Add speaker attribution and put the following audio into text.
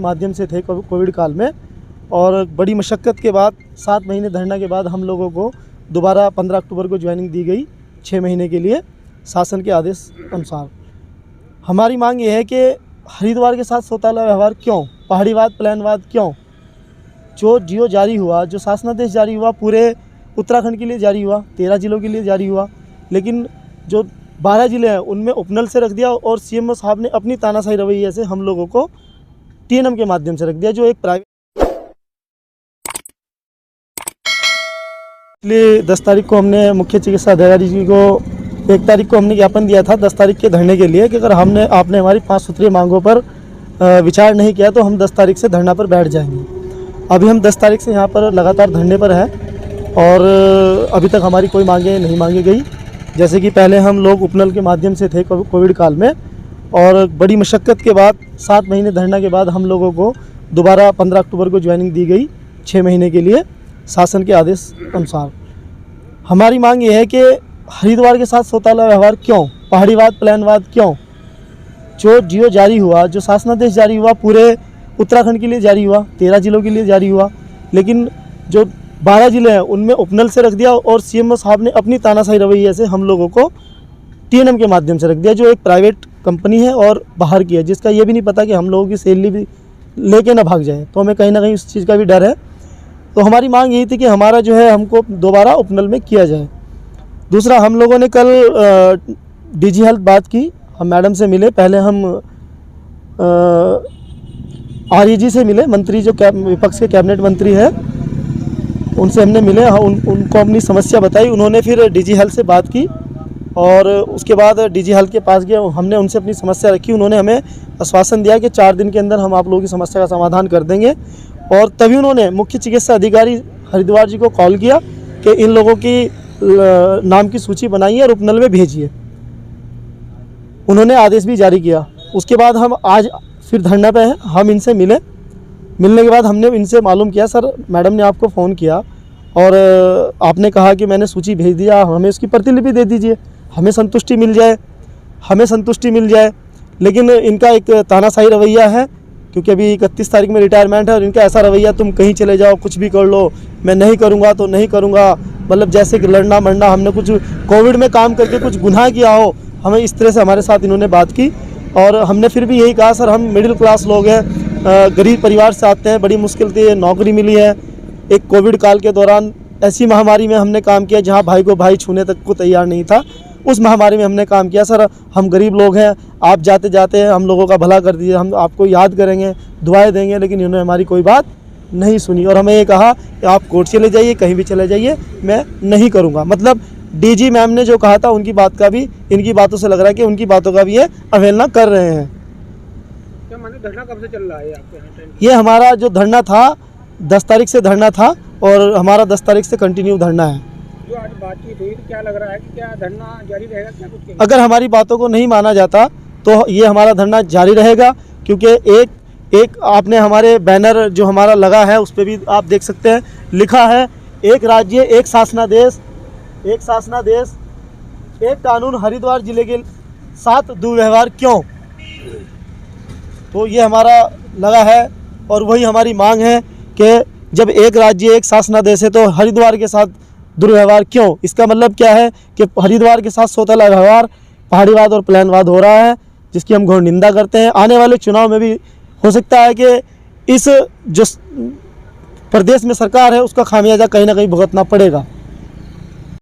Speaker 1: माध्यम से थे कोविड काल में, और बड़ी मशक्क़त के बाद 7 महीने धरना के बाद हम लोगों को दोबारा 15 अक्टूबर को ज्वाइनिंग दी गई 6 महीने के लिए शासन के आदेश अनुसार। हमारी मांग ये है कि हरिद्वार के साथ सौतेला व्यवहार क्यों, पहाड़ीवाद प्लानवाद क्यों, जो जियो जारी हुआ, जो शासनादेश जारी हुआ पूरे उत्तराखंड के लिए जारी हुआ, 13 जिलों के लिए जारी हुआ, लेकिन जो 12 ज़िले हैं उनमें उपनल से रख दिया और सीएमओ साहब ने अपनी तानाशाही रवैये से हम लोगों को टीएनएम के माध्यम से रख दिया, जो एक प्राइवेट। इसलिए 10 तारीख को हमने मुख्य चिकित्सा अधिकारी जी को 1 तारीख को हमने ज्ञापन दिया था 10 तारीख के धरने के लिए कि अगर आपने हमारी 5 सूत्रीय मांगों पर विचार नहीं किया तो हम 10 तारीख से धरना पर बैठ जाएंगे। अभी हम 10 तारीख से यहाँ पर लगातार धरने पर हैं और अभी तक हमारी कोई मांगें नहीं मांगी गई। जैसे कि पहले हम लोग उपनल के माध्यम से थे कोविड काल में, और बड़ी मशक्क़त के बाद 7 महीने धरना के बाद हम लोगों को दोबारा 15 अक्टूबर को ज्वाइनिंग दी गई 6 महीने के लिए शासन के आदेश अनुसार। हमारी मांग ये है कि हरिद्वार के साथ सौतेला व्यवहार क्यों, पहाड़ीवाद प्लानवाद क्यों, जो जियो जारी हुआ, जो शासनादेश जारी हुआ पूरे उत्तराखंड के लिए जारी हुआ, 13 जिलों के लिए जारी हुआ, लेकिन जो 12 ज़िले हैं उनमें उपनल से रख दिया और सीएमओ साहब ने अपनी तानाशाही रवैये से हम लोगों को टीएनएम के माध्यम से रख दिया, जो एक प्राइवेट कंपनी है और बाहर की है, जिसका ये भी नहीं पता कि हम लोगों की सैलरी भी लेके ना भाग जाए। तो हमें कहीं ना कहीं उस चीज़ का भी डर है। तो हमारी मांग यही थी कि हमारा जो है हमको दोबारा उपनल में किया जाए। दूसरा, हम लोगों ने कल डीजी हेल्थ बात की, हम मैडम से मिले। पहले हम आरईजी से मिले, मंत्री जो विपक्ष के कैबिनेट मंत्री है उनसे हमने मिले, उनको अपनी समस्या बताई। उन्होंने फिर डीजी हेल्थ से बात की और उसके बाद डीजी हेल्थ के पास गए, हमने उनसे अपनी समस्या रखी। उन्होंने हमें आश्वासन दिया कि 4 दिन के अंदर हम आप लोगों की समस्या का समाधान कर देंगे। और तभी उन्होंने मुख्य चिकित्सा अधिकारी हरिद्वार जी को कॉल किया कि इन लोगों की नाम की सूची बनाइए और उपनल में भेजिए। उन्होंने आदेश भी जारी किया। उसके बाद हम आज फिर धरना पे हैं। हम इनसे मिलने के बाद हमने इनसे मालूम किया, सर मैडम ने आपको फ़ोन किया और आपने कहा कि मैंने सूची भेज दिया, हमें उसकी प्रतिलिपि दे दीजिए, हमें संतुष्टि मिल जाए। लेकिन इनका एक तानाशाही रवैया है, क्योंकि अभी 31 तारीख में रिटायरमेंट है और इनका ऐसा रवैया, तुम कहीं चले जाओ, कुछ भी कर लो, मैं नहीं करूँगा तो नहीं करूँगा। मतलब जैसे कि लड़ना मरना, हमने कुछ कोविड में काम करके कुछ गुनाह किया हो, हमें इस तरह से हमारे साथ इन्होंने बात की। और हमने फिर भी यही कहा, सर हम मिडिल क्लास लोग हैं, गरीब परिवार से आते हैं, बड़ी मुश्किल से नौकरी मिली है। एक कोविड काल के दौरान ऐसी महामारी में हमने काम किया जहां भाई को भाई छूने तक को तैयार नहीं था, उस महामारी में हमने काम किया। सर हम गरीब लोग हैं, आप जाते जाते हम लोगों का भला कर दीजिए, हम आपको याद करेंगे, दुआएं देंगे। लेकिन इन्होंने हमारी कोई बात नहीं सुनी और हमें ये कहा कि आप कोर्ट चले जाइए, कहीं भी चले जाइए, मैं नहीं करूँगा। मतलब डीजी मैम ने जो कहा था उनकी बात का भी, इनकी बातों से लग रहा है कि उनकी बातों का भी ये अवहेलना कर रहे हैं।
Speaker 2: क्या माने धरना कब से चल रहा है आपके यहाँ?
Speaker 1: ये हमारा जो धरना था 10 तारीख से धरना था और हमारा 10 तारीख से कंटिन्यू धरना है।
Speaker 2: जो आज बातचीत हुई तो क्या लग रहा है कि क्या धरना जारी रहेगा, क्या कुछ?
Speaker 1: अगर हमारी बातों को नहीं माना जाता तो ये हमारा धरना जारी रहेगा, क्योंकि एक आपने हमारे बैनर जो हमारा लगा है उस पर भी आप देख सकते हैं, लिखा है एक राज्य एक शासनादेश, एक कानून, हरिद्वार जिले के साथ दुर्व्यवहार क्यों। तो ये हमारा लगा है और वही हमारी मांग है कि जब एक राज्य एक शासनादेश है तो हरिद्वार के साथ दुर्व्यवहार क्यों। इसका मतलब क्या है कि हरिद्वार के साथ सौतेला व्यवहार, पहाड़ीवाद और प्लानवाद हो रहा है, जिसकी हम घोर निंदा करते हैं। आने वाले चुनाव में भी हो सकता है कि इस जो प्रदेश में सरकार है उसका खामियाजा कहीं ना कहीं भुगतना पड़ेगा।